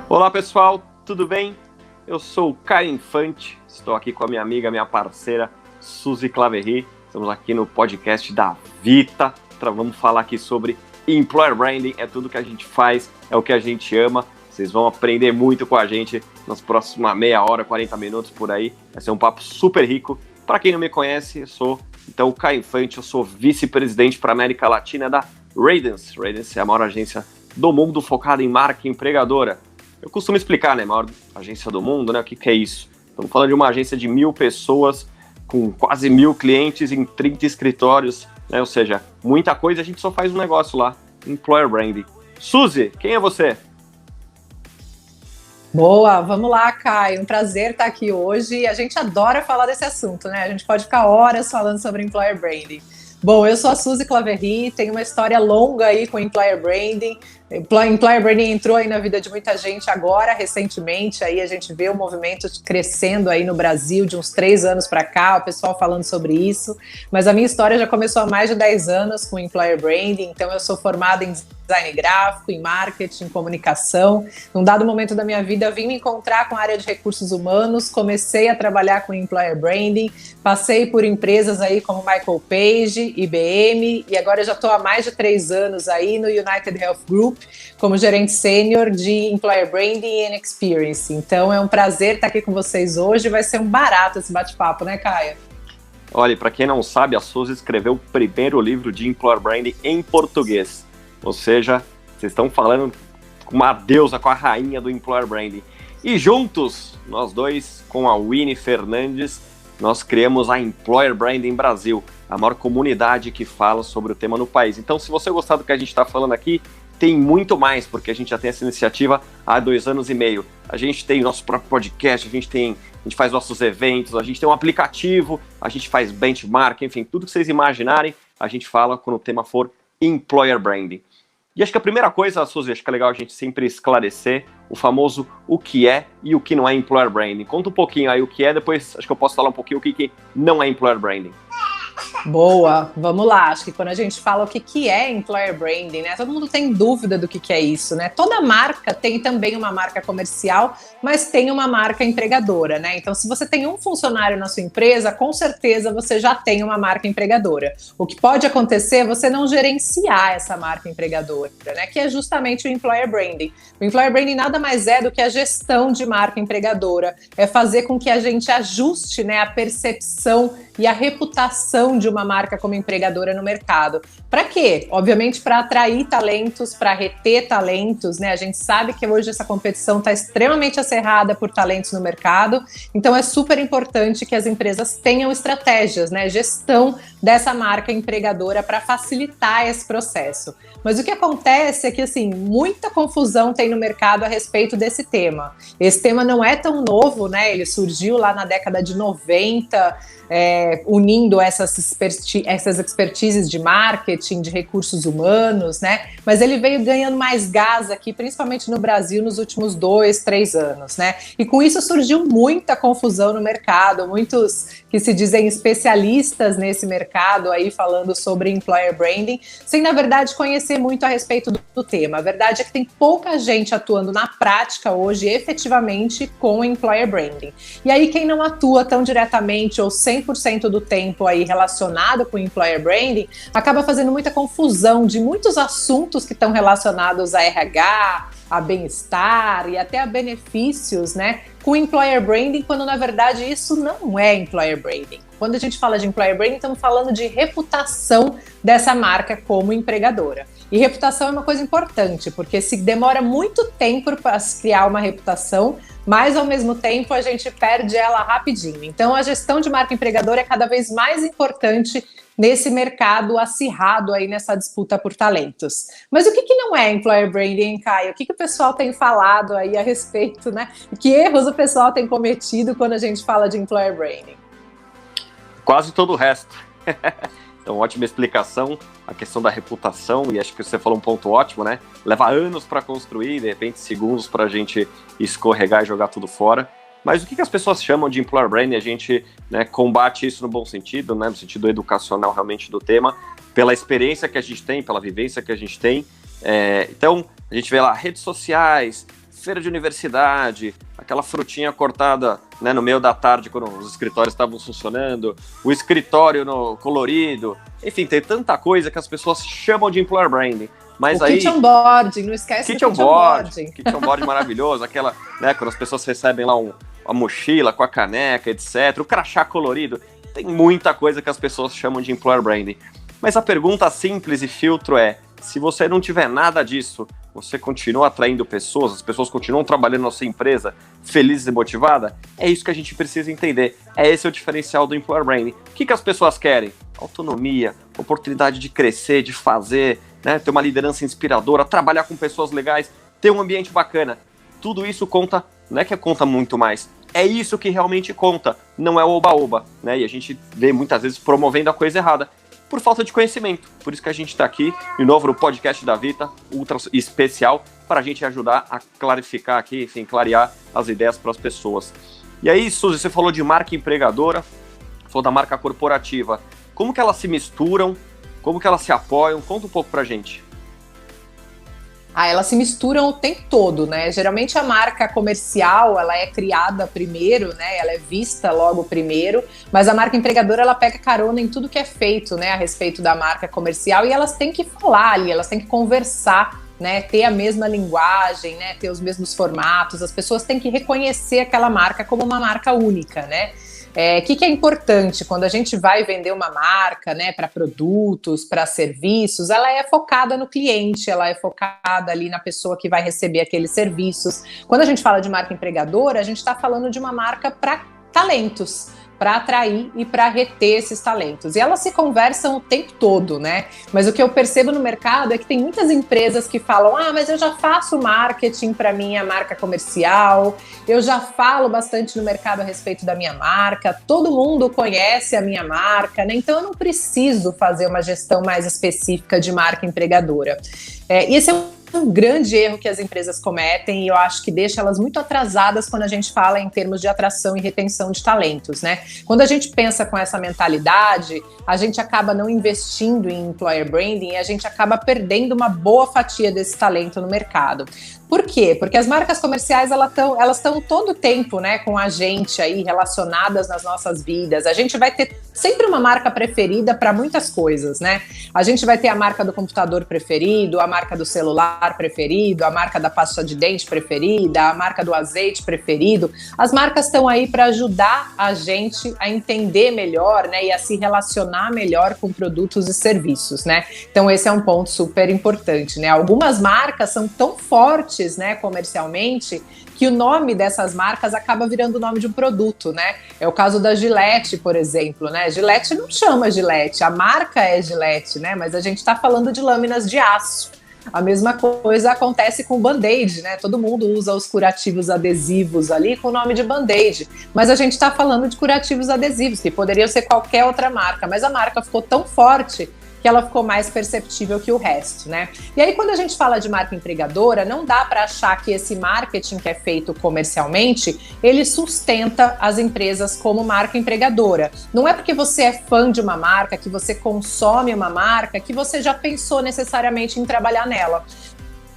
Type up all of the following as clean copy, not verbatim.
Olá pessoal, tudo bem? Eu sou o Caio Infante, estou aqui com a minha amiga, minha parceira Suzy Claverry. Estamos aqui no podcast da Vita. Vamos falar aqui sobre Employer Branding, é tudo que a gente faz, é o que a gente ama. Vocês vão aprender muito com a gente nas próximas meia hora, 40 minutos por aí. Vai ser um papo super rico. Para quem não me conhece, eu sou o Caio Infante, eu sou vice-presidente para a América Latina da Radence. Radence é a maior agência do mundo focada em marca empregadora. Eu costumo explicar, né, a maior agência do mundo, né, o que é isso? Estamos falando de uma agência de 1.000 pessoas, com quase 1.000 clientes em 30 escritórios, né, ou seja, muita coisa, a gente só faz um negócio lá, Employer Branding. Suzy, quem é você? Boa, vamos lá, Caio. Um prazer estar aqui hoje. A gente adora falar desse assunto, né? A gente pode ficar horas falando sobre Employer Branding. Bom, eu sou a Suzy Claverry, tenho uma história longa aí com Employer Branding. Employer Branding entrou aí na vida de muita gente agora, recentemente, aí a gente vê o movimento crescendo aí no Brasil de uns 3 anos para cá, o pessoal falando sobre isso, mas a minha história já começou há mais de 10 anos com Employer Branding, então eu sou formada em design gráfico, em marketing, em comunicação. Num dado momento da minha vida, vim me encontrar com a área de recursos humanos, comecei a trabalhar com Employer Branding, passei por empresas aí como Michael Page, IBM, e agora eu já estou há mais de 3 anos aí no United Health Group, como gerente sênior de Employer Branding and Experience. Então é um prazer estar aqui com vocês hoje, vai ser um barato esse bate-papo, né, Caio? Olha, para quem não sabe, a Suzy escreveu o primeiro livro de Employer Branding em português. Ou seja, vocês estão falando com uma deusa, com a rainha do Employer Branding. E juntos, nós dois, com a Winnie Fernandes, nós criamos a Employer Branding Brasil, a maior comunidade que fala sobre o tema no país. Então, se você gostar do que a gente está falando aqui, tem muito mais, porque a gente já tem essa iniciativa há 2 anos e meio. A gente tem nosso próprio podcast, a gente faz nossos eventos, a gente tem um aplicativo, a gente faz benchmark, enfim, tudo que vocês imaginarem, a gente fala quando o tema for Employer Branding. E acho que a primeira coisa, Suzy, acho que é legal a gente sempre esclarecer o famoso o que é e o que não é Employer Branding. Conta um pouquinho aí o que é, depois acho que eu posso falar um pouquinho o que não é Employer Branding. Boa, vamos lá. Acho que quando a gente fala o que é Employer Branding, né? Todo mundo tem dúvida do que é isso, né? Toda marca tem também uma marca comercial, mas tem uma marca empregadora, né? Então, se você tem um funcionário na sua empresa, com certeza você já tem uma marca empregadora. O que pode acontecer é você não gerenciar essa marca empregadora, né? Que é justamente o Employer Branding. O Employer Branding nada mais é do que a gestão de marca empregadora. É fazer com que a gente ajuste, né, a percepção e a reputação de uma marca como empregadora no mercado. Para quê? Obviamente para atrair talentos, para reter talentos, né? A gente sabe que hoje essa competição está extremamente acerrada por talentos no mercado, então é super importante que as empresas tenham estratégias, né? Gestão dessa marca empregadora para facilitar esse processo. Mas o que acontece é que, assim, muita confusão tem no mercado a respeito desse tema. Esse tema não é tão novo, né? Ele surgiu lá na década de 90, unindo essas expertises de marketing, de recursos humanos, né? Mas ele veio ganhando mais gás aqui, principalmente no Brasil, nos últimos 2, 3 anos, né? E com isso surgiu muita confusão no mercado, muitos que se dizem especialistas nesse mercado aí falando sobre Employer Branding, sem na verdade conhecer muito a respeito do tema. A verdade é que tem pouca gente atuando na prática hoje, efetivamente, com Employer Branding. E aí quem não atua tão diretamente ou 100% do tempo aí relacionado com Employer Branding, acaba fazendo muita confusão de muitos assuntos que estão relacionados a RH, a bem-estar e até a benefícios, né, com Employer Branding, quando na verdade isso não é Employer Branding. Quando a gente fala de Employer Branding, estamos falando de reputação dessa marca como empregadora. E reputação é uma coisa importante, porque se demora muito tempo para se criar uma reputação, mas ao mesmo tempo a gente perde ela rapidinho. Então a gestão de marca empregadora é cada vez mais importante nesse mercado acirrado aí nessa disputa por talentos. Mas o que não é Employer Branding, Caio? O que o pessoal tem falado aí a respeito, né? Que erros o pessoal tem cometido quando a gente fala de Employer Branding? Quase todo o resto. Então, ótima explicação, a questão da reputação, e acho que você falou um ponto ótimo, né? Leva anos para construir, de repente segundos para a gente escorregar e jogar tudo fora. Mas o que as pessoas chamam de Employer Branding? A gente, né, combate isso no bom sentido, né, no sentido educacional realmente do tema, pela experiência que a gente tem, pela vivência que a gente tem. Então, a gente vê lá redes sociais, feira de universidade, aquela frutinha cortada, né, no meio da tarde, quando os escritórios estavam funcionando, o escritório colorido, enfim, tem tanta coisa que as pessoas chamam de employer branding. Mas aí, kit onboarding, não esquece do kit onboarding. Kit onboarding maravilhoso, aquela, né, quando as pessoas recebem lá a mochila com a caneca, etc., o crachá colorido, tem muita coisa que as pessoas chamam de employer branding. Mas a pergunta simples e filtro é, se você não tiver nada disso, você continua atraindo pessoas, as pessoas continuam trabalhando na sua empresa felizes e motivadas? É isso que a gente precisa entender. É esse o diferencial do employer branding. O que as pessoas querem? Autonomia, oportunidade de crescer, de fazer, né, ter uma liderança inspiradora, trabalhar com pessoas legais, ter um ambiente bacana. Tudo isso conta, não é que conta muito mais, é isso que realmente conta, não é o oba-oba, né? E a gente vê muitas vezes promovendo a coisa errada, por falta de conhecimento. Por isso que a gente está aqui, de novo, no podcast da Vita, ultra especial, para a gente ajudar a clarificar aqui, enfim, clarear as ideias para as pessoas. E aí, Suzy, você falou de marca empregadora, falou da marca corporativa. Como que elas se misturam? Como que elas se apoiam? Conta um pouco para a gente. Elas se misturam o tempo todo, né? Geralmente a marca comercial, ela é criada primeiro, né? Ela é vista logo primeiro, mas a marca empregadora, ela pega carona em tudo que é feito, né? A respeito da marca comercial, e elas têm que falar ali, elas têm que conversar, né? Ter a mesma linguagem, né? Ter os mesmos formatos, as pessoas têm que reconhecer aquela marca como uma marca única, né? O que é importante quando a gente vai vender uma marca, né, para produtos, para serviços? Ela é focada no cliente, ela é focada ali na pessoa que vai receber aqueles serviços. Quando a gente fala de marca empregadora, a gente está falando de uma marca para talentos, para atrair e para reter esses talentos. E elas se conversam o tempo todo, né? Mas o que eu percebo no mercado é que tem muitas empresas que falam: mas eu já faço marketing para minha marca comercial, eu já falo bastante no mercado a respeito da minha marca, todo mundo conhece a minha marca, né? Então eu não preciso fazer uma gestão mais específica de marca empregadora. E esse é um grande erro que as empresas cometem, e eu acho que deixa elas muito atrasadas quando a gente fala em termos de atração e retenção de talentos, né? Quando a gente pensa com essa mentalidade, a gente acaba não investindo em employer branding e a gente acaba perdendo uma boa fatia desse talento no mercado. Por quê? Porque as marcas comerciais, elas estão todo o tempo, né, com a gente aí, relacionadas nas nossas vidas. A gente vai ter sempre uma marca preferida para muitas coisas, né? A gente vai ter a marca do computador preferido, a marca do celular preferido, a marca da pasta de dente preferida, a marca do azeite preferido. As marcas estão aí para ajudar a gente a entender melhor, né, e a se relacionar melhor com produtos e serviços, né? Então esse é um ponto super importante, né? Algumas marcas são tão fortes, né, comercialmente, que o nome dessas marcas acaba virando o nome de um produto, né? É o caso da Gillette, por exemplo, né? Gillette não chama Gillette, a marca é Gillette, né? Mas a gente está falando de lâminas de aço. A mesma coisa acontece com o Band-Aid, né? Todo mundo usa os curativos adesivos ali com o nome de Band-Aid, mas a gente está falando de curativos adesivos, que poderiam ser qualquer outra marca, mas a marca ficou tão forte que ela ficou mais perceptível que o resto, né? E aí, quando a gente fala de marca empregadora, não dá para achar que esse marketing que é feito comercialmente, ele sustenta as empresas como marca empregadora. Não é porque você é fã de uma marca, que você consome uma marca, que você já pensou necessariamente em trabalhar nela.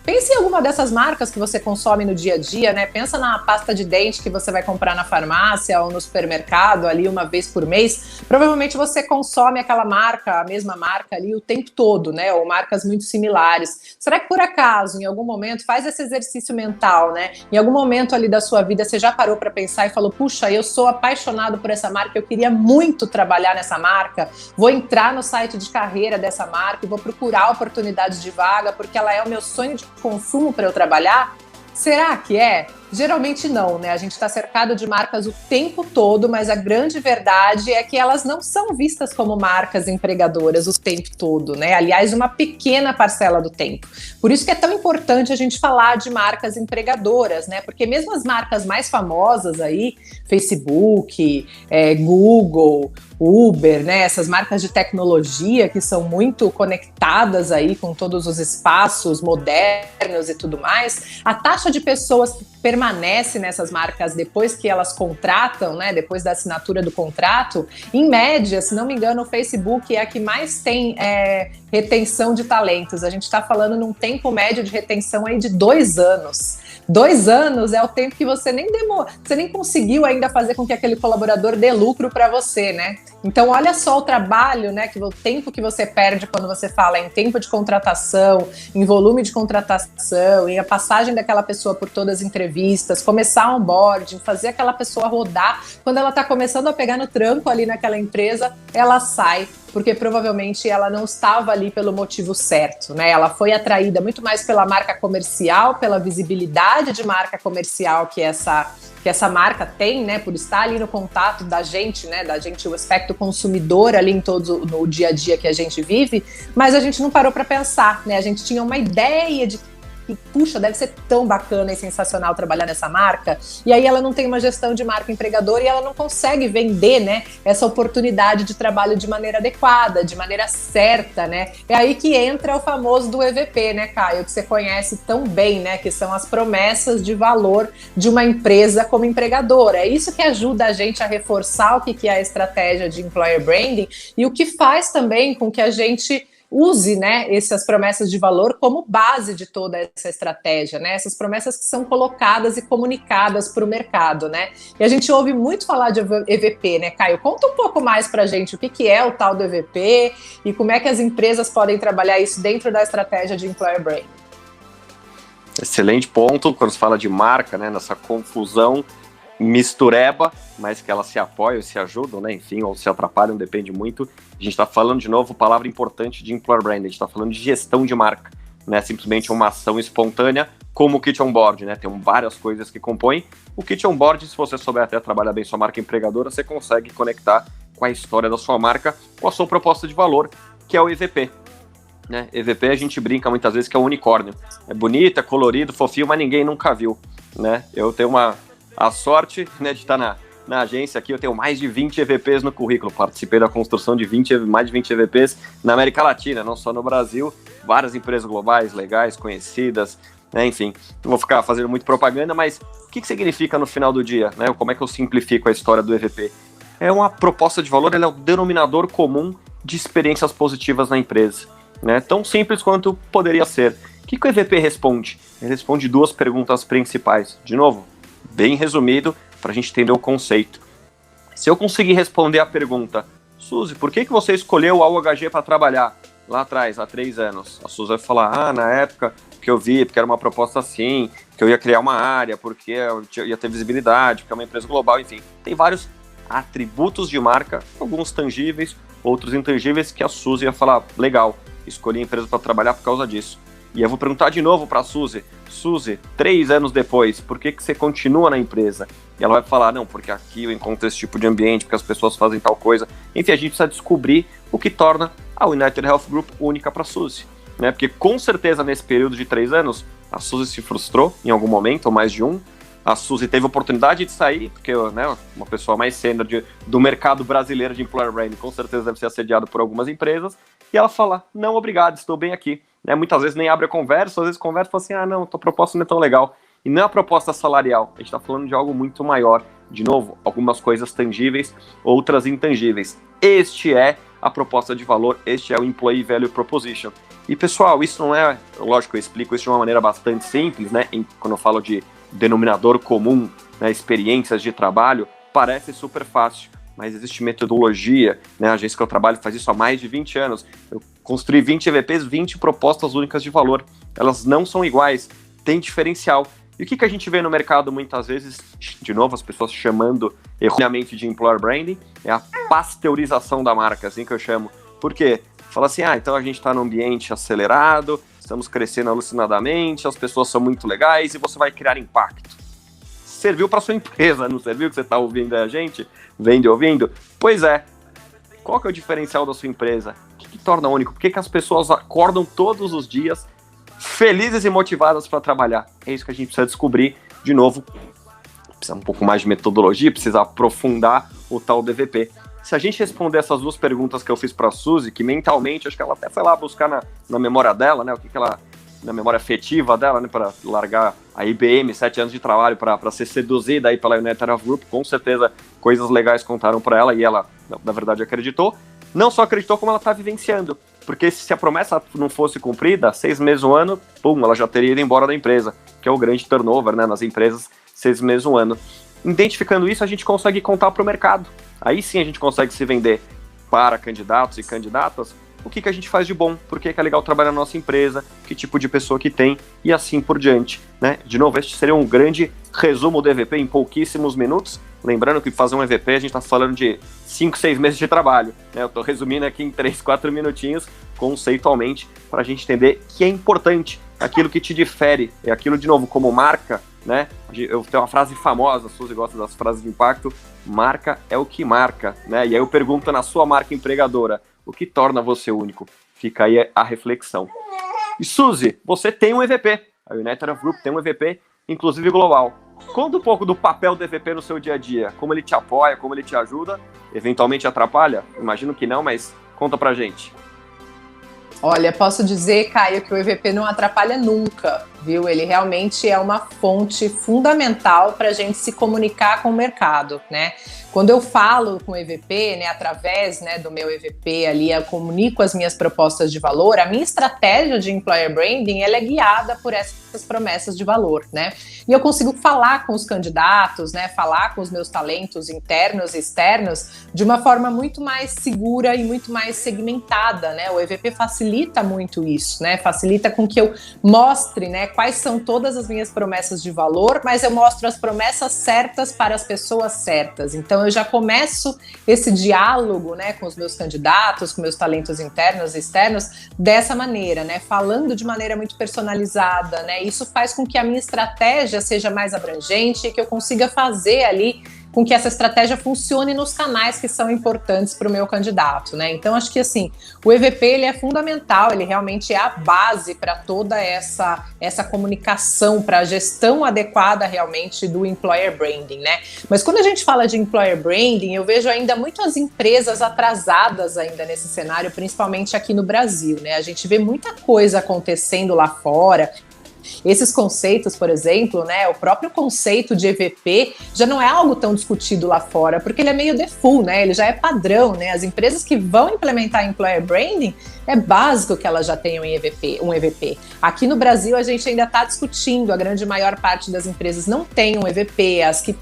Pense em alguma dessas marcas que você consome no dia a dia, né? Pensa na pasta de dente que você vai comprar na farmácia ou no supermercado ali uma vez por mês. Provavelmente você consome aquela marca, a mesma marca ali o tempo todo, né? Ou marcas muito similares. Será que por acaso, em algum momento, faz esse exercício mental, né? Em algum momento ali da sua vida, você já parou para pensar e falou: puxa, eu sou apaixonado por essa marca, eu queria muito trabalhar nessa marca, vou entrar no site de carreira dessa marca e vou procurar oportunidades de vaga porque ela é o meu sonho de consumo para eu trabalhar? Será que é? Geralmente não, né? A gente está cercado de marcas o tempo todo, mas a grande verdade é que elas não são vistas como marcas empregadoras o tempo todo, né? Aliás, uma pequena parcela do tempo. Por isso que é tão importante a gente falar de marcas empregadoras, né? Porque mesmo as marcas mais famosas aí, Facebook, Google, Uber, né? Essas marcas de tecnologia que são muito conectadas aí com todos os espaços modernos e tudo mais, a taxa de pessoas que permanece nessas marcas depois que elas contratam, né, depois da assinatura do contrato, em média, se não me engano, o Facebook é a que mais tem retenção de talentos. A gente está falando num tempo médio de retenção aí de 2 anos. 2 anos é o tempo que você nem conseguiu ainda fazer com que aquele colaborador dê lucro para você, né? Então, olha só o trabalho, né? O tempo que você perde quando você fala em tempo de contratação, em volume de contratação, em a passagem daquela pessoa por todas as entrevistas, começar onboarding, fazer aquela pessoa rodar. Quando ela está começando a pegar no tranco ali naquela empresa, ela sai, porque provavelmente ela não estava ali pelo motivo certo, né? Ela foi atraída muito mais pela marca comercial, pela visibilidade de marca comercial que essa marca tem, né? Por estar ali no contato da gente, né? Da gente, o aspecto consumidor ali no dia a dia que a gente vive, mas a gente não parou para pensar, né? A gente tinha uma ideia de que, puxa, deve ser tão bacana e sensacional trabalhar nessa marca, e aí ela não tem uma gestão de marca empregadora e ela não consegue vender, né, essa oportunidade de trabalho de maneira adequada, de maneira certa, né? É aí que entra o famoso do EVP, né, Caio, que você conhece tão bem, né, que são as promessas de valor de uma empresa como empregadora. É isso que ajuda a gente a reforçar o que é a estratégia de employer branding e o que faz também com que a gente use, né, essas promessas de valor como base de toda essa estratégia, né? Essas promessas que são colocadas e comunicadas para o mercado, né? E a gente ouve muito falar de EVP, né, Caio? Conta um pouco mais para a gente o que é o tal do EVP e como é que as empresas podem trabalhar isso dentro da estratégia de employer branding. Excelente ponto, quando se fala de marca, né, nessa confusão mistureba, mas que elas se apoiam, se ajudam, né, enfim, ou se atrapalham, depende muito. A gente está falando, de novo, palavra importante de employer brand, a gente está falando de gestão de marca, não é simplesmente uma ação espontânea, como o Kit On Board, né, tem várias coisas que compõem. O Kit On Board, se você souber até trabalhar bem sua marca empregadora, você consegue conectar com a história da sua marca, com a sua proposta de valor, que é o EVP. Né? EVP a gente brinca muitas vezes que é um unicórnio, é bonito, é colorido, fofinho, mas ninguém nunca viu, né? Eu tenho a sorte, né, de estar na agência aqui, eu tenho mais de 20 EVPs no currículo, participei da construção de mais de 20 EVPs na América Latina, não só no Brasil, várias empresas globais, legais, conhecidas, né, enfim, não vou ficar fazendo muito propaganda, mas o que significa no final do dia, né, como é que eu simplifico a história do EVP? É uma proposta de valor, ela é o denominador comum de experiências positivas na empresa, né, tão simples quanto poderia ser. O que o EVP responde? Ele responde 2 perguntas principais, de novo, bem resumido, para a gente entender o conceito. Se eu conseguir responder a pergunta, Suzy, por que você escolheu a UHG para trabalhar lá atrás, há 3 anos? A Suzy vai falar, na época que eu vi, porque era uma proposta assim, que eu ia criar uma área, porque eu ia ter visibilidade, porque é uma empresa global, enfim. Tem vários atributos de marca, alguns tangíveis, outros intangíveis, que a Suzy ia falar, legal, escolhi a empresa para trabalhar por causa disso. E eu vou perguntar de novo para a Suzy, 3 anos depois, por que você continua na empresa? E ela vai falar, não, porque aqui eu encontro esse tipo de ambiente, porque as pessoas fazem tal coisa. Enfim, a gente precisa descobrir o que torna a United Health Group única para a Suzy, né? Porque com certeza nesse período de 3 anos, a Suzy se frustrou em algum momento, ou mais de um. A Suzy teve a oportunidade de sair, porque, né, uma pessoa mais sênior do mercado brasileiro de employer branding, com certeza deve ser assediado por algumas empresas, e ela fala, não, obrigado, estou bem aqui. Né, muitas vezes nem abre a conversa, às vezes conversa e fala assim, não, tua proposta não é tão legal. E não é a proposta salarial, a gente está falando de algo muito maior. De novo, algumas coisas tangíveis, outras intangíveis. Este é a proposta de valor, este é o Employee Value Proposition. E pessoal, isso não é, lógico, eu explico isso de uma maneira bastante simples, né? Quando eu falo de denominador comum, né, experiências de trabalho, parece super fácil, mas existe metodologia, né? A agência que eu trabalho faz isso há mais de 20 anos. Eu construí 20 EVPs, 20 propostas únicas de valor. Elas não são iguais, tem diferencial. E o que a gente vê no mercado muitas vezes, de novo, as pessoas chamando erroneamente de employer branding, é a pasteurização da marca, assim que eu chamo. Por quê? Fala assim, então a gente está num ambiente acelerado, estamos crescendo alucinadamente, as pessoas são muito legais e você vai criar impacto. Serviu para sua empresa, não serviu que você está ouvindo a gente? Vendo e ouvindo? Pois é. Qual que é o diferencial da sua empresa? O que torna único? Por que as pessoas acordam todos os dias felizes e motivadas para trabalhar? É isso que a gente precisa descobrir. De novo, precisa um pouco mais de metodologia, precisa aprofundar o tal DVP. Se a gente responder essas 2 perguntas que eu fiz para a Suzy, que mentalmente, acho que ela até foi lá buscar na memória dela, né, o que ela na memória afetiva dela, né, para largar a IBM, 7 anos de trabalho para ser seduzida aí pela United Health Group, com certeza coisas legais contaram para ela e ela, na verdade, acreditou. Não só acreditou, como ela está vivenciando, porque se a promessa não fosse cumprida, 6 meses, um ano, pum, ela já teria ido embora da empresa, que é o grande turnover, né, nas empresas, 6 meses, um ano. Identificando isso, a gente consegue contar para o mercado. Aí sim a gente consegue se vender para candidatos e candidatas o que a gente faz de bom, por que é legal trabalhar na nossa empresa, que tipo de pessoa que tem e assim por diante, né? De novo, este seria um grande resumo do EVP em pouquíssimos minutos. Lembrando que fazer um EVP a gente está falando de 5, 6 meses de trabalho, né? Eu estou resumindo aqui em 3, 4 minutinhos, conceitualmente, para a gente entender que é importante, aquilo que te difere, é aquilo, de novo, como marca, né? Eu tenho uma frase famosa, a Suzy gosta das frases de impacto, marca é o que marca, né? E aí eu pergunto na sua marca empregadora, o que torna você único? Fica aí a reflexão. E Suzy, você tem um EVP, a United Health Group tem um EVP, inclusive global. Conta um pouco do papel do EVP no seu dia a dia, como ele te apoia, como ele te ajuda, eventualmente atrapalha? Imagino que não, mas conta pra gente. Olha, posso dizer, Caio, que o EVP não atrapalha nunca, viu? Ele realmente é uma fonte fundamental para a gente se comunicar com o mercado, né? Quando eu falo com o EVP, né, através, né, do meu EVP ali, eu comunico as minhas propostas de valor, a minha estratégia de employer branding, ela é guiada por essas promessas de valor, né? E eu consigo falar com os candidatos, né, falar com os meus talentos internos e externos de uma forma muito mais segura e muito mais segmentada, né? O EVP facilita muito isso, né? Facilita com que eu mostre, né, quais são todas as minhas promessas de valor, mas eu mostro as promessas certas para as pessoas certas. Então eu já começo esse diálogo, né, com os meus candidatos, com meus talentos internos e externos dessa maneira, né, falando de maneira muito personalizada, né? Isso faz com que a minha estratégia seja mais abrangente e que eu consiga fazer ali com que essa estratégia funcione nos canais que são importantes para o meu candidato, né? Então, acho que, assim, o EVP, ele é fundamental, ele realmente é a base para toda essa comunicação, para a gestão adequada, realmente, do employer branding, né? Mas quando a gente fala de employer branding, eu vejo ainda muitas empresas atrasadas ainda nesse cenário, principalmente aqui no Brasil, né? A gente vê muita coisa acontecendo lá fora. Esses conceitos, por exemplo, né, o próprio conceito de EVP já não é algo tão discutido lá fora, porque ele é meio default, né, ele já é padrão, né, as empresas que vão implementar Employer Branding, é básico que elas já tenham um EVP. Aqui no Brasil a gente ainda está discutindo, a grande maior parte das empresas não tem um EVP, as que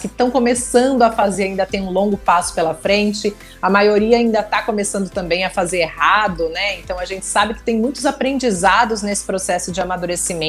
estão começando a fazer ainda tem um longo passo pela frente, a maioria ainda está começando também a fazer errado, né, então a gente sabe que tem muitos aprendizados nesse processo de amadurecimento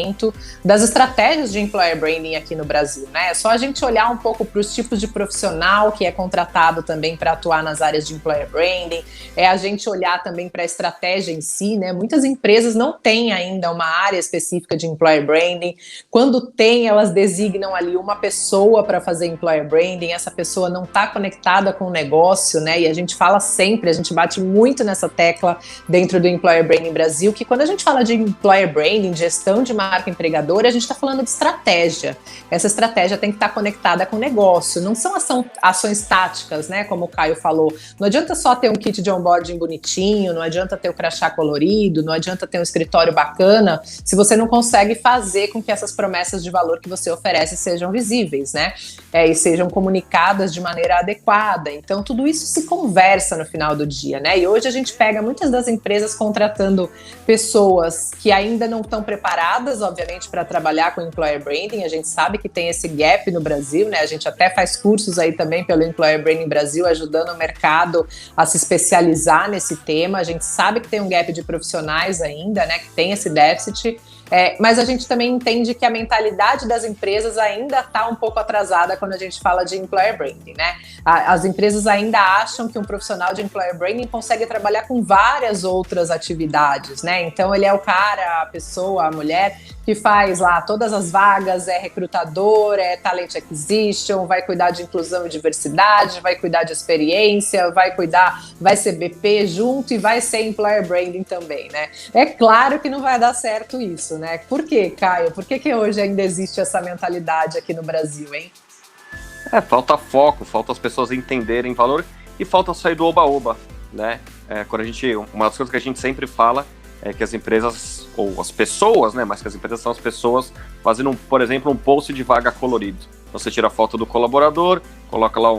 das estratégias de Employer Branding aqui no Brasil, né, é só a gente olhar um pouco para os tipos de profissional que é contratado também para atuar nas áreas de Employer Branding, é a gente olhar também para a estratégia em si, né? Muitas empresas não têm ainda uma área específica de Employer Branding. Quando tem, elas designam ali uma pessoa para fazer Employer Branding, essa pessoa não está conectada com o negócio, né? E a gente fala sempre, a gente bate muito nessa tecla dentro do Employer Branding Brasil, que quando a gente fala de Employer Branding, gestão de marca empregadora, a gente está falando de estratégia. Essa estratégia tem que estar conectada com o negócio, não são ações táticas, né? Como o Caio falou, não adianta só ter um kit de onboarding bonitinho, não adianta ter o crachá colorido, não adianta ter um escritório bacana, se você não consegue fazer com que essas promessas de valor que você oferece sejam visíveis, né? E sejam comunicadas de maneira adequada. Então, tudo isso se conversa no final do dia, né? E hoje a gente pega muitas das empresas contratando pessoas que ainda não estão preparadas, obviamente, para trabalhar com Employer Branding. A gente sabe que tem esse gap no Brasil, né? A gente até faz cursos aí também pelo Employer Branding Brasil, ajudando o mercado a se especializar nesse tema. A gente sabe que tem um gap de profissionais ainda, né, que tem esse déficit, mas a gente também entende que a mentalidade das empresas ainda está um pouco atrasada quando a gente fala de Employer Branding, né? As empresas ainda acham que um profissional de Employer Branding consegue trabalhar com várias outras atividades, né? Então ele é o cara, a pessoa, a mulher que faz lá todas as vagas, é recrutador, é talent acquisition, vai cuidar de inclusão e diversidade, vai cuidar de experiência, vai ser BP junto e vai ser Employer Branding também, né? É claro que não vai dar certo isso, né? Por quê, Caio? Por que hoje ainda existe essa mentalidade aqui no Brasil, hein? Falta foco, falta as pessoas entenderem valor e falta sair do oba-oba, né? Uma das coisas que a gente sempre fala é que as empresas, ou as pessoas, né, mas que as empresas são as pessoas fazendo, por exemplo, um post de vaga colorido. Você tira a foto do colaborador, coloca lá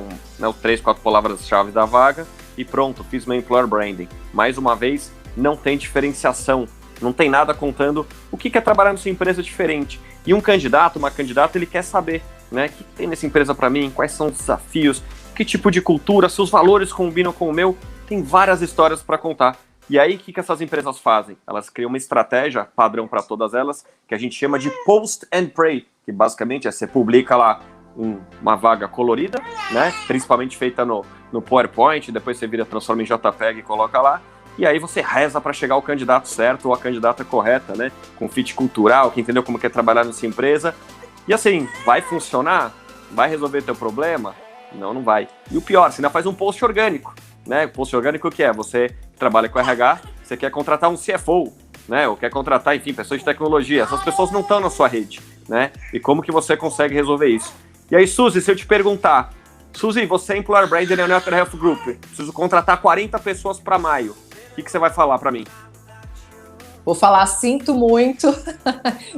3, 4 palavras-chave da vaga e pronto, fiz meu employer branding. Mais uma vez, não tem diferenciação, não tem nada contando o que é trabalhar nessa empresa diferente. E um candidato, uma candidata, ele quer saber, né, o que tem nessa empresa para mim, quais são os desafios, que tipo de cultura, se os valores combinam com o meu, tem várias histórias para contar. E aí, o que essas empresas fazem? Elas criam uma estratégia padrão para todas elas, que a gente chama de Post and Pray, que basicamente é você publica lá uma vaga colorida, né? Principalmente feita no PowerPoint, depois você transforma em JPEG e coloca lá, e aí você reza para chegar ao candidato certo ou a candidata correta, né? Com fit cultural, que entendeu como quer trabalhar nessa empresa. E assim, vai funcionar? Vai resolver teu problema? Não vai. E o pior, você ainda faz um post orgânico, né? Post orgânico o que é? Você trabalha com RH, você quer contratar um CFO, né? Ou quer contratar, enfim, pessoas de tecnologia. Essas pessoas não estão na sua rede, né? E como que você consegue resolver isso? E aí, Suzy, se eu te perguntar, Suzy, você é Employer Branding na United Health Group, preciso contratar 40 pessoas para maio, o que você vai falar para mim? Vou falar, sinto muito,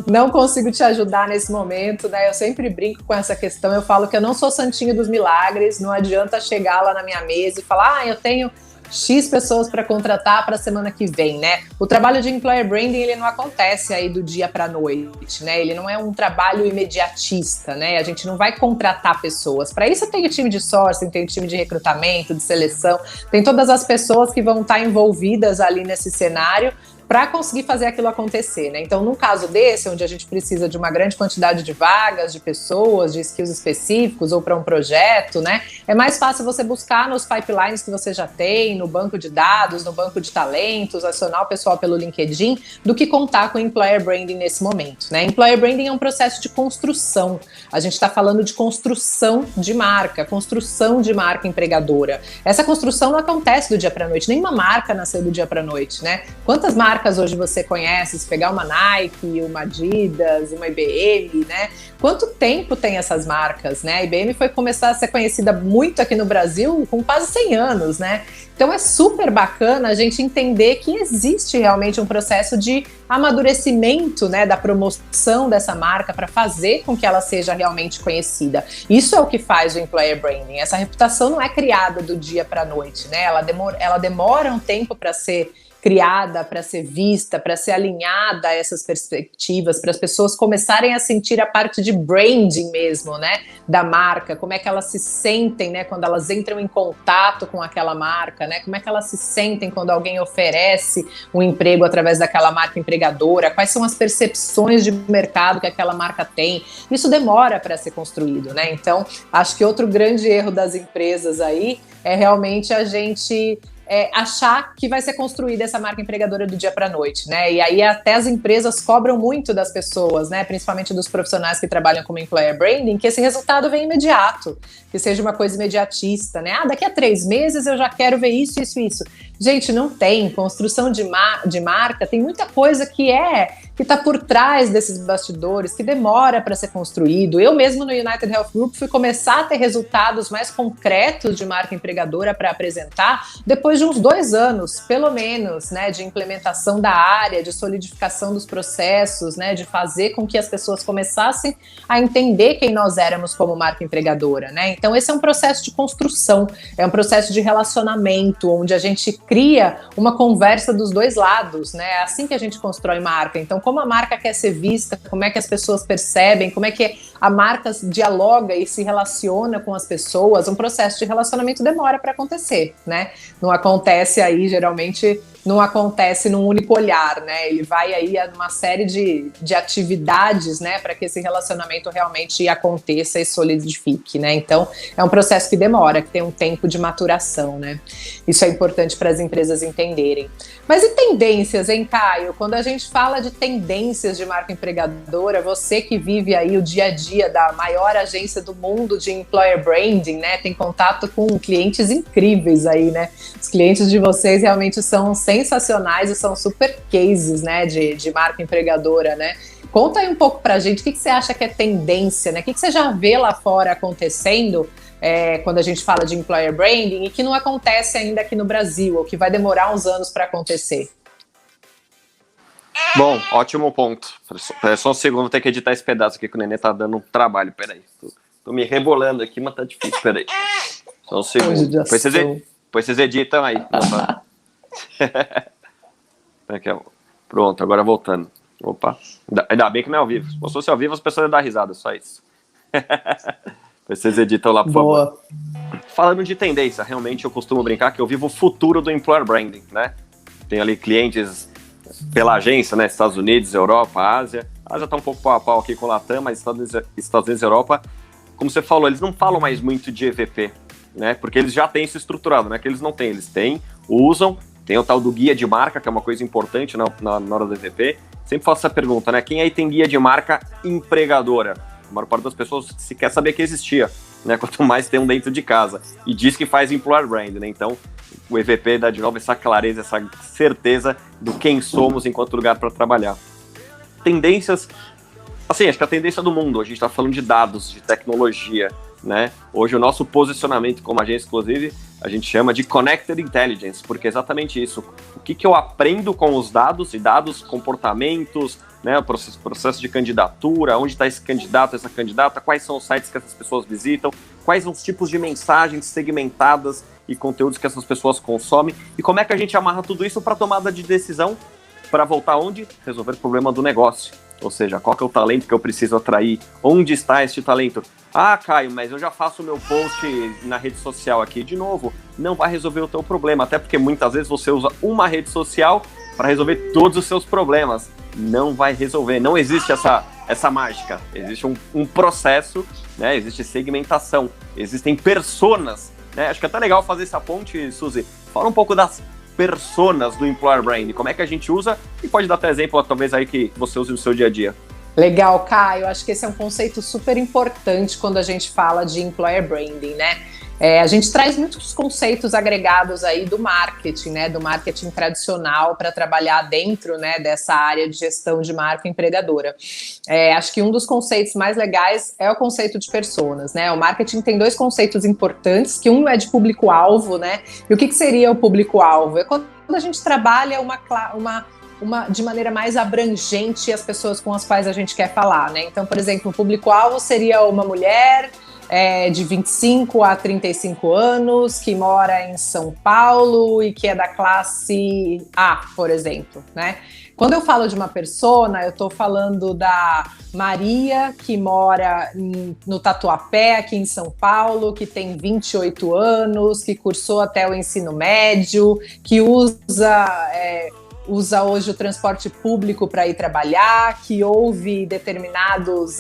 não consigo te ajudar nesse momento, né? Eu sempre brinco com essa questão, eu falo que eu não sou santinho dos milagres, não adianta chegar lá na minha mesa e falar, eu tenho X pessoas para contratar para a semana que vem, né? O trabalho de employer branding, ele não acontece aí do dia para a noite, né? Ele não é um trabalho imediatista, né? A gente não vai contratar pessoas. Para isso tem o time de sourcing, tem o time de recrutamento, de seleção, tem todas as pessoas que vão estar envolvidas ali nesse cenário para conseguir fazer aquilo acontecer, né? Então, num caso desse, onde a gente precisa de uma grande quantidade de vagas, de pessoas, de skills específicos ou para um projeto, né? É mais fácil você buscar nos pipelines que você já tem, no banco de dados, no banco de talentos, acionar o pessoal pelo LinkedIn, do que contar com employer branding nesse momento, né? Employer branding é um processo de construção. A gente está falando de construção de marca empregadora. Essa construção não acontece do dia para a noite, nenhuma marca nasceu do dia para a noite, né? Quantas marcas hoje você conhece? Se pegar uma Nike, uma Adidas, uma IBM, né? Quanto tempo tem essas marcas, né? A IBM foi começar a ser conhecida muito aqui no Brasil com quase 100 anos, né? Então é super bacana a gente entender que existe realmente um processo de amadurecimento, né, da promoção dessa marca para fazer com que ela seja realmente conhecida. Isso é o que faz o employer branding. Essa reputação não é criada do dia para a noite, né? Ela demora um tempo para ser criada, para ser vista, para ser alinhada a essas perspectivas, para as pessoas começarem a sentir a parte de branding mesmo, né, da marca, como é que elas se sentem, né, quando elas entram em contato com aquela marca, né, como é que elas se sentem quando alguém oferece um emprego através daquela marca empregadora, quais são as percepções de mercado que aquela marca tem. Isso demora para ser construído, né, então acho que outro grande erro das empresas aí é realmente a gente achar que vai ser construída essa marca empregadora do dia para a noite, né? E aí até as empresas cobram muito das pessoas, né? Principalmente dos profissionais que trabalham como employer branding, que esse resultado venha imediato, que seja uma coisa imediatista, né? Daqui a 3 meses eu já quero ver isso, isso, isso. Gente, não tem. Construção de marca tem muita coisa que está por trás desses bastidores, que demora para ser construído. Eu mesmo no United Health Group fui começar a ter resultados mais concretos de marca empregadora para apresentar depois de uns 2 anos, pelo menos, né, de implementação da área, de solidificação dos processos, né, de fazer com que as pessoas começassem a entender quem nós éramos como marca empregadora, né? Então esse é um processo de construção, é um processo de relacionamento, onde a gente cria uma conversa dos dois lados, né? É assim que a gente constrói marca. Então, como a marca quer ser vista, como é que as pessoas percebem, como é que a marca dialoga e se relaciona com as pessoas, um processo de relacionamento demora para acontecer, né? Não acontece aí, geralmente, não acontece num único olhar, né? Ele vai aí a uma série de atividades, né, para que esse relacionamento realmente aconteça e solidifique, né? Então, é um processo que demora, que tem um tempo de maturação, né? Isso é importante para as empresas entenderem. Mas e tendências, hein, Caio? Quando a gente fala de tendências de marca empregadora, você que vive aí o dia a dia da maior agência do mundo de employer branding, né, tem contato com clientes incríveis aí, né? Os clientes de vocês realmente são sensacionais e são super cases, né, de marca empregadora, né? Conta aí um pouco pra gente o que você acha que é tendência, né? O que você já vê lá fora acontecendo quando a gente fala de employer branding e que não acontece ainda aqui no Brasil, ou que vai demorar uns anos para acontecer. Bom, ótimo ponto. Só um segundo, vou ter que editar esse pedaço aqui que o Nenê tá dando um trabalho. Peraí. Tô me rebolando aqui, mas tá difícil. Peraí. Só um segundo. Depois vocês editam aí. Aqui, pronto, agora voltando. Opa. Ainda bem que não é ao vivo. Se fosse ao vivo, as pessoas iam dar risada, só isso. Vocês editam lá, por favor. Falando de tendência, realmente eu costumo brincar que eu vivo o futuro do employer branding, né? Tenho ali clientes pela agência, né? Estados Unidos, Europa, Ásia. A Ásia tá um pouco pau a pau aqui com o Latam, mas Estados Unidos e Europa, como você falou, eles não falam mais muito de EVP, né? Porque eles já têm isso estruturado, não é que eles não têm, eles têm, usam, tem o tal do guia de marca, que é uma coisa importante na hora do EVP. Sempre faço essa pergunta, né? Quem aí tem guia de marca empregadora? A maior parte das pessoas sequer sabia que existia, né? Quanto mais tem um dentro de casa. E diz que faz employer brand, né? Então, o EVP dá de novo essa clareza, essa certeza do quem somos enquanto lugar para trabalhar. Tendências, assim, acho que a tendência do mundo, a gente está falando de dados, de tecnologia, né? Hoje o nosso posicionamento como agência, inclusive, a gente chama de Connected Intelligence, porque é exatamente isso. O que eu aprendo com os dados, e dados, comportamentos, né, o processo de candidatura, onde está esse candidato, essa candidata, quais são os sites que essas pessoas visitam, quais são os tipos de mensagens segmentadas e conteúdos que essas pessoas consomem, e como é que a gente amarra tudo isso para tomada de decisão, para voltar onde? Resolver o problema do negócio. Ou seja, qual que é o talento que eu preciso atrair? Onde está este talento? Ah, Caio, mas eu já faço o meu post na rede social aqui. De novo, não vai resolver o teu problema, até porque muitas vezes você usa uma rede social para resolver todos os seus problemas. Não vai resolver, não existe essa mágica. Existe um processo, né? Existe segmentação, existem personas, né? Acho que é até legal fazer essa ponte, Suzy. Fala um pouco das personas do employer brand, como é que a gente usa, e pode dar até exemplo, talvez, aí que você use no seu dia a dia. Legal, Caio. Acho que esse é um conceito super importante quando a gente fala de employer branding, né? A gente traz muitos conceitos agregados aí do marketing, né? Do marketing tradicional para trabalhar dentro, né, dessa área de gestão de marca empregadora. Acho que um dos conceitos mais legais é o conceito de personas, né? O marketing tem dois conceitos importantes, que um é de público-alvo, né? E o que seria o público-alvo? É quando a gente trabalha de maneira mais abrangente as pessoas com as quais a gente quer falar, né? Então, por exemplo, o público-alvo seria uma mulher de 25 a 35 anos, que mora em São Paulo e que é da classe A, por exemplo, né? Quando eu falo de uma persona, eu estou falando da Maria, que mora no Tatuapé, aqui em São Paulo, que tem 28 anos, que cursou até o ensino médio, que usa hoje o transporte público para ir trabalhar, que ouve determinados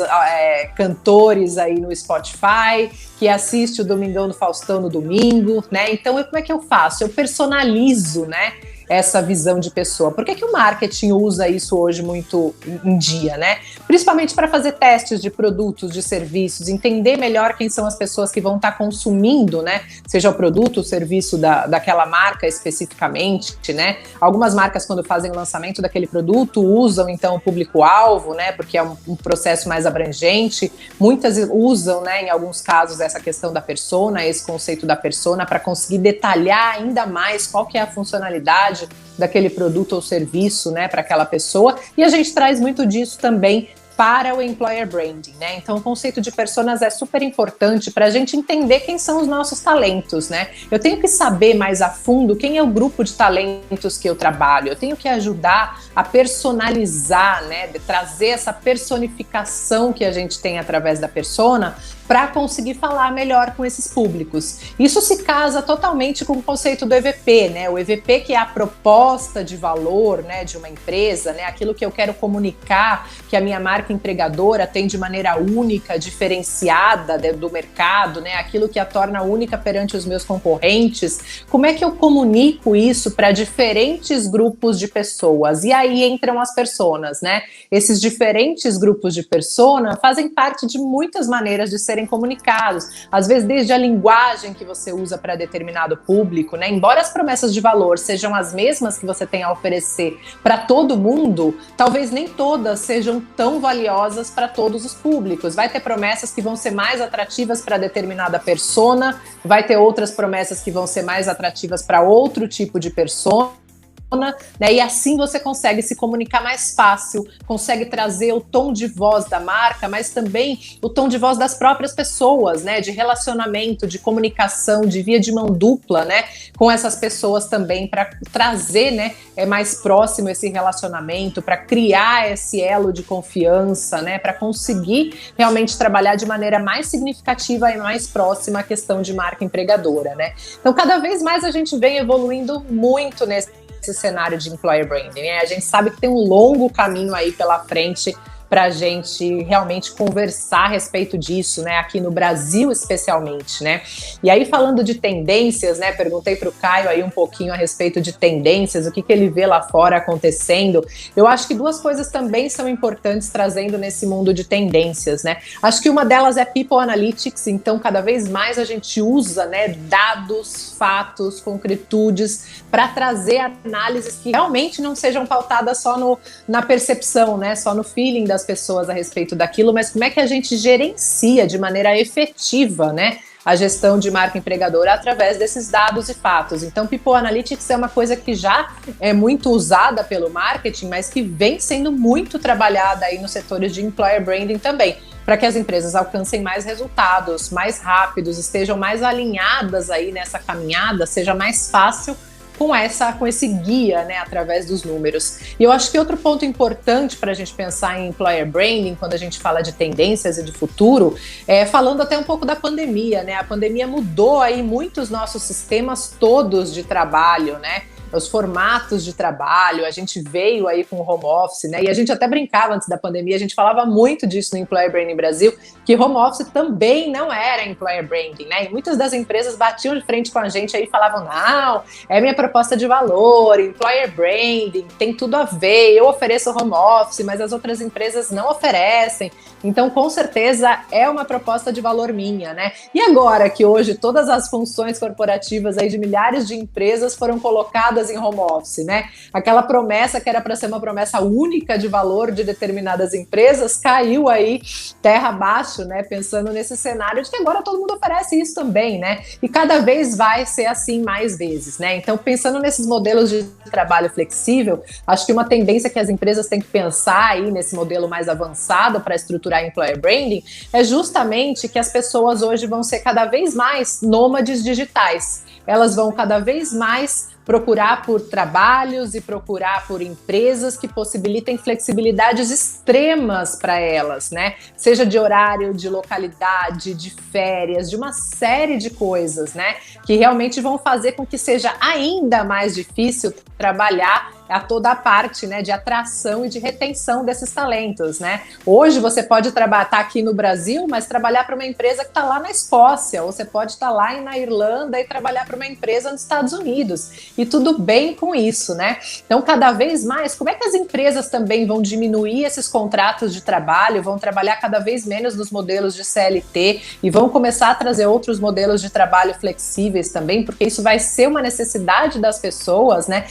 cantores aí no Spotify, que assiste o Domingão do Faustão no domingo, né? Então, como é que eu faço? Eu personalizo, né, essa visão de pessoa. Por que o marketing usa isso hoje muito em dia, né? Principalmente para fazer testes de produtos, de serviços, entender melhor quem são as pessoas que vão estar consumindo, né? Seja o produto, o serviço daquela marca especificamente, né? Algumas marcas, quando fazem o lançamento daquele produto, usam então o público-alvo, né? Porque é um processo mais abrangente. Muitas usam, né, em alguns casos, essa questão da persona, esse conceito da persona, para conseguir detalhar ainda mais qual que é a funcionalidade daquele produto ou serviço, né, para aquela pessoa, e a gente traz muito disso também para o employer branding, né? Então o conceito de personas é super importante para a gente entender quem são os nossos talentos, né? Eu tenho que saber mais a fundo quem é o grupo de talentos que eu trabalho, eu tenho que ajudar a personalizar, né? De trazer essa personificação que a gente tem através da persona para conseguir falar melhor com esses públicos. Isso se casa totalmente com o conceito do EVP, né? O EVP, que é a proposta de valor, né, de uma empresa, né? Aquilo que eu quero comunicar, que a minha marca empregadora tem de maneira única, diferenciada do mercado, né? Aquilo que a torna única perante os meus concorrentes. Como é que eu comunico isso para diferentes grupos de pessoas? E aí entram as personas, né? Esses diferentes grupos de persona fazem parte de muitas maneiras de serem comunicados, às vezes desde a linguagem que você usa para determinado público, né? Embora as promessas de valor sejam as mesmas que você tem a oferecer para todo mundo, talvez nem todas sejam tão valiosas para todos os públicos. Vai ter promessas que vão ser mais atrativas para determinada persona, vai ter outras promessas que vão ser mais atrativas para outro tipo de persona. né? E assim você consegue se comunicar mais fácil, consegue trazer o tom de voz da marca, mas também o tom de voz das próprias pessoas, né? De relacionamento, de comunicação, de via de mão dupla, né? Com essas pessoas também, para trazer, né? Mais próximo esse relacionamento, para criar esse elo de confiança, né? Para conseguir realmente trabalhar de maneira mais significativa e mais próxima a questão de marca empregadora, né? Então, cada vez mais a gente vem evoluindo muito nesse cenário de employer branding, né? A gente sabe que tem um longo caminho aí pela frente para a gente realmente conversar a respeito disso, né? Aqui no Brasil, especialmente, né? E aí, falando de tendências, né? Perguntei para o Caio aí um pouquinho a respeito de tendências, o que ele vê lá fora acontecendo. Eu acho que duas coisas também são importantes trazendo nesse mundo de tendências, né? Acho que uma delas é People Analytics, então cada vez mais a gente usa, né, dados, fatos, concretudes para trazer análises que realmente não sejam pautadas só na percepção, né? Só no feeling das pessoas a respeito daquilo, mas como é que a gente gerencia de maneira efetiva, né, a gestão de marca empregadora através desses dados e fatos. Então, People Analytics é uma coisa que já é muito usada pelo marketing, mas que vem sendo muito trabalhada aí nos setores de employer branding também, para que as empresas alcancem mais resultados, mais rápidos, estejam mais alinhadas aí nessa caminhada, seja mais fácil com esse guia, né, através dos números. E eu acho que outro ponto importante para a gente pensar em employer branding, quando a gente fala de tendências e de futuro, falando até um pouco da pandemia, né? A pandemia mudou aí muitos nossos sistemas todos de trabalho, né? Os formatos de trabalho, a gente veio aí com o home office, né? E a gente até brincava antes da pandemia, a gente falava muito disso no Employer Branding Brasil, que home office também não era Employer Branding, né? E muitas das empresas batiam de frente com a gente aí e falavam, não, é minha proposta de valor, Employer Branding, tem tudo a ver, eu ofereço home office, mas as outras empresas não oferecem. Então, com certeza, é uma proposta de valor minha, né? E agora que hoje todas as funções corporativas aí de milhares de empresas foram colocadas em home office, né? Aquela promessa que era para ser uma promessa única de valor de determinadas empresas caiu aí terra abaixo, né? Pensando nesse cenário de que agora todo mundo oferece isso também, né? E cada vez vai ser assim mais vezes, né? Então, pensando nesses modelos de trabalho flexível, acho que uma tendência que as empresas têm que pensar aí nesse modelo mais avançado para estruturar employer branding é justamente que as pessoas hoje vão ser cada vez mais nômades digitais. Elas vão cada vez mais procurar por trabalhos e procurar por empresas que possibilitem flexibilidades extremas para elas, né? Seja de horário, de localidade, de férias, de uma série de coisas, né? Que realmente vão fazer com que seja ainda mais difícil trabalhar a toda a parte, né, de atração e de retenção desses talentos, né? Hoje você pode estar aqui no Brasil, mas trabalhar para uma empresa que está lá na Escócia, ou você pode estar lá na Irlanda e trabalhar para uma empresa nos Estados Unidos. E tudo bem com isso, né? Então, cada vez mais, como é que as empresas também vão diminuir esses contratos de trabalho, vão trabalhar cada vez menos nos modelos de CLT e vão começar a trazer outros modelos de trabalho flexíveis também, porque isso vai ser uma necessidade das pessoas, né?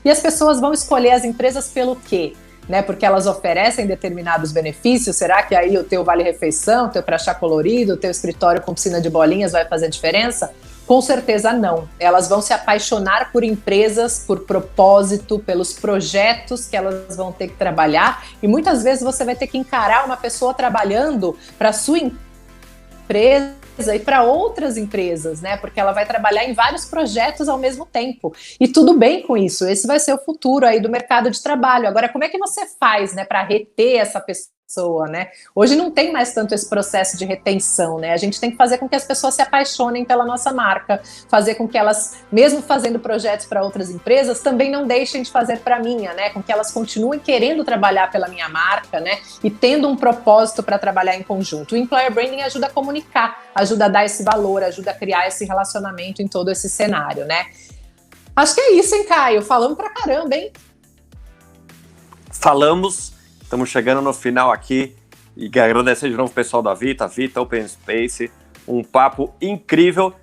E as pessoas vão escolher as empresas pelo quê? Né, porque elas oferecem determinados benefícios. Será que aí o teu vale-refeição, o teu crachá colorido, o teu escritório com piscina de bolinhas vai fazer diferença? Com certeza não. Elas vão se apaixonar por empresas, por propósito, pelos projetos que elas vão ter que trabalhar. E muitas vezes você vai ter que encarar uma pessoa trabalhando para a sua empresa e para outras empresas, né? Porque ela vai trabalhar em vários projetos ao mesmo tempo. E tudo bem com isso. Esse vai ser o futuro aí do mercado de trabalho. Agora, como é que você faz, né, para reter essa pessoa, né? Hoje não tem mais tanto esse processo de retenção, né? A gente tem que fazer com que as pessoas se apaixonem pela nossa marca, fazer com que elas, mesmo fazendo projetos para outras empresas, também não deixem de fazer para a minha, né? Com que elas continuem querendo trabalhar pela minha marca, né? E tendo um propósito para trabalhar em conjunto. O Employer Branding ajuda a comunicar, ajuda a dar esse valor, ajuda a criar esse relacionamento em todo esse cenário, né? Acho que é isso, hein, Caio? Falamos pra caramba, hein? Falamos. Estamos chegando no final aqui e agradecer de novo o pessoal da Vita Open Space, um papo incrível.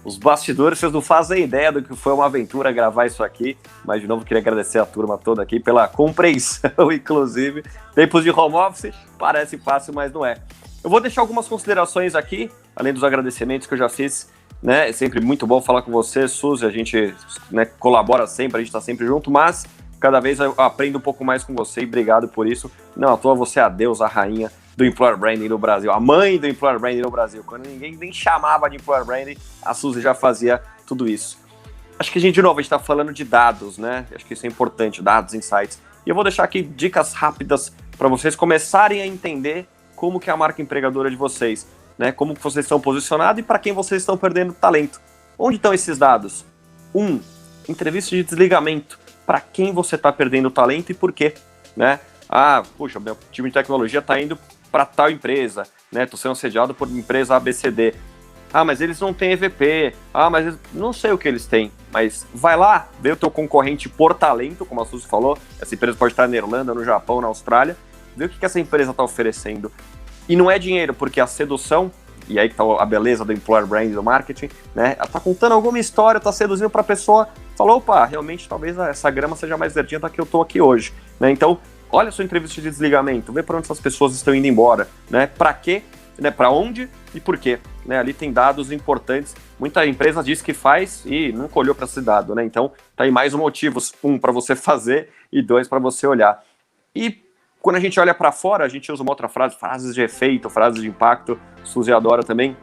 Os bastidores, vocês não fazem ideia do que foi uma aventura gravar isso aqui, mas de novo queria agradecer a turma toda aqui pela compreensão, inclusive. Tempos de home office, parece fácil, mas não é. Eu vou deixar algumas considerações aqui, além dos agradecimentos que eu já fiz né? É sempre muito bom falar com você, Suzy, a gente, né, colabora sempre, a gente está sempre junto, mas cada vez eu aprendo um pouco mais com você e obrigado por isso. Não à toa você é a deusa, a rainha do Employer Branding no Brasil, a mãe do Employer Branding no Brasil. Quando ninguém nem chamava de Employer Branding, a Suzy já fazia tudo isso. Acho que, de novo, a gente está falando de dados, né? Acho que isso é importante, dados, insights. E eu vou deixar aqui dicas rápidas para vocês começarem a entender como que é a marca empregadora de vocês, né? Como que vocês estão posicionados e para quem vocês estão perdendo talento. Onde estão esses dados? 1. Entrevista de desligamento. Para quem você está perdendo talento e por quê, né? Ah, puxa, meu time de tecnologia está indo para tal empresa, né? Estou sendo assediado por empresa ABCD. Ah, mas eles não têm EVP. Ah, mas não sei o que eles têm. Mas vai lá, vê o teu concorrente por talento, como a Suzy falou. Essa empresa pode estar na Irlanda, no Japão, na Austrália. Vê o que essa empresa está oferecendo. E não é dinheiro, porque a sedução, e aí que está a beleza do Employer Brand, do marketing, né? Ela está contando alguma história, está seduzindo para a pessoa. Falou, opa, realmente talvez essa grama seja mais verdinha da que eu estou aqui hoje, né? Então, olha a sua entrevista de desligamento, vê para onde essas pessoas estão indo embora, né? Para quê, né? Para onde e por quê, né? Ali tem dados importantes. Muita empresa diz que faz e nunca olhou para esse dado, né? Então, tá aí mais motivos, 1, para você fazer e 2, para você olhar. E quando a gente olha para fora, a gente usa uma outra frase, frases de efeito, frases de impacto, Suzy adora também,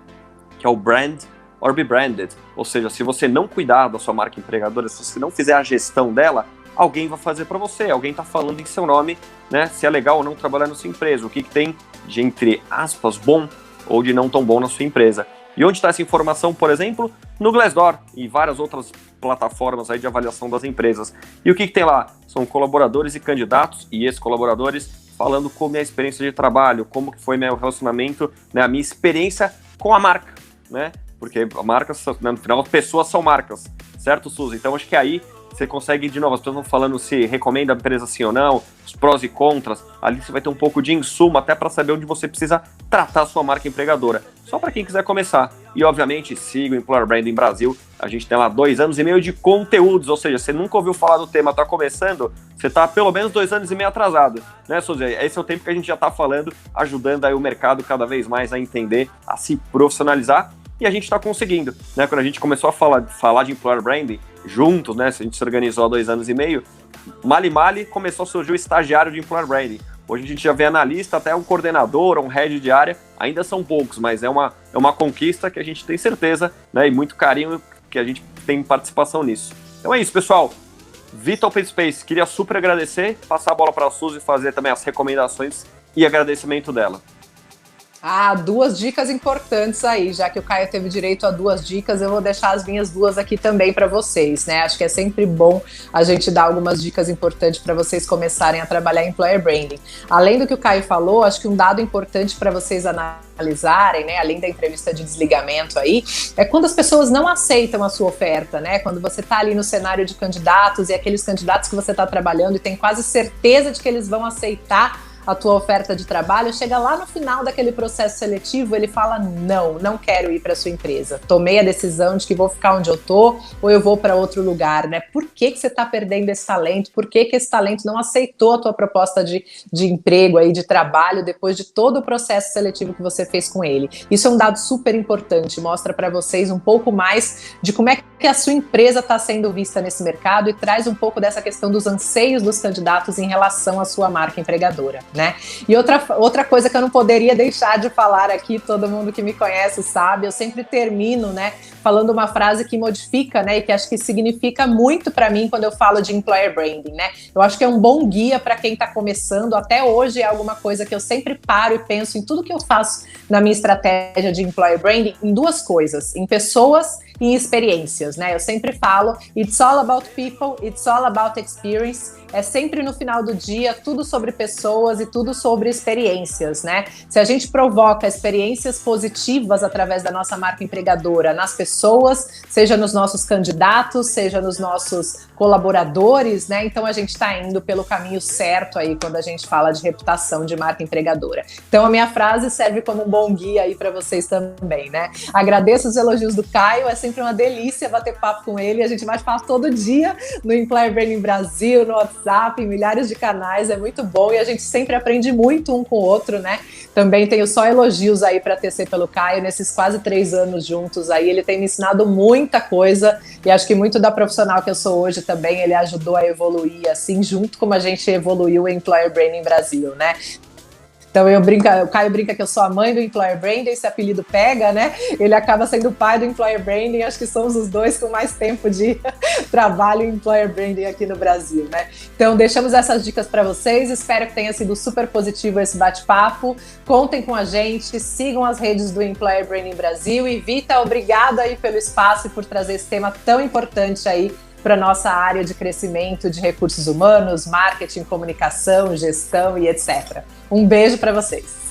que é o brand or be branded. Ou seja, se você não cuidar da sua marca empregadora, se você não fizer a gestão dela, alguém vai fazer para você, alguém está falando em seu nome, né? Se é legal ou não trabalhar na sua empresa, o que tem de, entre aspas, bom ou de não tão bom na sua empresa. E onde está essa informação, por exemplo? No Glassdoor e várias outras plataformas aí de avaliação das empresas. E o que tem lá? São colaboradores e candidatos e ex-colaboradores falando como é a experiência de trabalho, como que foi meu relacionamento, né, a minha experiência com a marca, né? Porque a marca, no final, as pessoas são marcas, certo, Suzy? Então acho que aí você consegue, de novo, as pessoas estão falando se recomenda a empresa sim ou não, os prós e contras, ali você vai ter um pouco de insumo até para saber onde você precisa tratar a sua marca empregadora. Só para quem quiser começar. E, obviamente, siga o Employer Branding Brasil. A gente tem lá 2 anos e meio de conteúdos, ou seja, você nunca ouviu falar do tema, está começando, você está pelo menos 2 anos e meio atrasado, né, Suzy? Esse é o tempo que a gente já está falando, ajudando aí o mercado cada vez mais a entender, a se profissionalizar. E a gente está conseguindo, né? Quando a gente começou a falar de Employer Branding juntos, né? A gente se organizou há 2 anos e meio, mali começou a surgir o estagiário de Employer Branding. Hoje a gente já vê analista, até um coordenador, um head de área, ainda são poucos, mas é uma conquista que a gente tem certeza, né? E muito carinho que a gente tem participação nisso. Então é isso, pessoal. Vital Open Space, queria super agradecer, passar a bola para a Suzy e fazer também as recomendações e agradecimento dela. 2 dicas importantes aí, já que o Caio teve direito a 2 dicas, eu vou deixar as minhas 2 aqui também para vocês, né? Acho que é sempre bom a gente dar algumas dicas importantes para vocês começarem a trabalhar em Employer Branding. Além do que o Caio falou, acho que um dado importante para vocês analisarem, né, além da entrevista de desligamento aí, é quando as pessoas não aceitam a sua oferta, né? Quando você está ali no cenário de candidatos e aqueles candidatos que você está trabalhando e tem quase certeza de que eles vão aceitar a tua oferta de trabalho, chega lá no final daquele processo seletivo, ele fala, não quero ir para sua empresa, tomei a decisão de que vou ficar onde eu tô, ou eu vou para outro lugar, né? Por que você está perdendo esse talento? Por que esse talento não aceitou a tua proposta de emprego aí, de trabalho, depois de todo o processo seletivo que você fez com ele? Isso é um dado super importante, mostra para vocês um pouco mais de como é que a sua empresa está sendo vista nesse mercado e traz um pouco dessa questão dos anseios dos candidatos em relação à sua marca empregadora, né? E outra coisa que eu não poderia deixar de falar aqui, todo mundo que me conhece sabe, eu sempre termino, né, falando uma frase que modifica, né, e que acho que significa muito para mim quando eu falo de Employer Branding, né? Eu acho que é um bom guia para quem está começando, até hoje é alguma coisa que eu sempre paro e penso em tudo que eu faço na minha estratégia de Employer Branding, em 2 coisas, em pessoas e em experiências, né? Eu sempre falo, it's all about people, it's all about experience. É sempre no final do dia tudo sobre pessoas e tudo sobre experiências, né? Se a gente provoca experiências positivas através da nossa marca empregadora nas pessoas, seja nos nossos candidatos, seja nos nossos colaboradores, né? Então a gente está indo pelo caminho certo aí quando a gente fala de reputação de marca empregadora. Então a minha frase serve como um bom guia aí para vocês também, né? Agradeço os elogios do Caio, é sempre uma delícia bater papo com ele, a gente vai falar todo dia no Employer Branding Brasil, no WhatsApp, em milhares de canais, é muito bom e a gente sempre aprende muito um com o outro, né? Também tenho só elogios aí para tecer pelo Caio, nesses quase 3 anos juntos aí, ele tem me ensinado muita coisa e acho que muito da profissional que eu sou hoje também, ele ajudou a evoluir assim, junto como a gente evoluiu o Employer Branding Brasil, né? Então o Caio brinca que eu sou a mãe do Employer Branding, esse apelido pega, né? Ele acaba sendo o pai do Employer Branding, acho que somos os dois com mais tempo de trabalho em Employer Branding aqui no Brasil, né? Então deixamos essas dicas para vocês, espero que tenha sido super positivo esse bate-papo, contem com a gente, sigam as redes do Employer Branding Brasil e Vita, obrigada aí pelo espaço e por trazer esse tema tão importante aí para nossa área de crescimento de recursos humanos, marketing, comunicação, gestão e etc. Um beijo para vocês.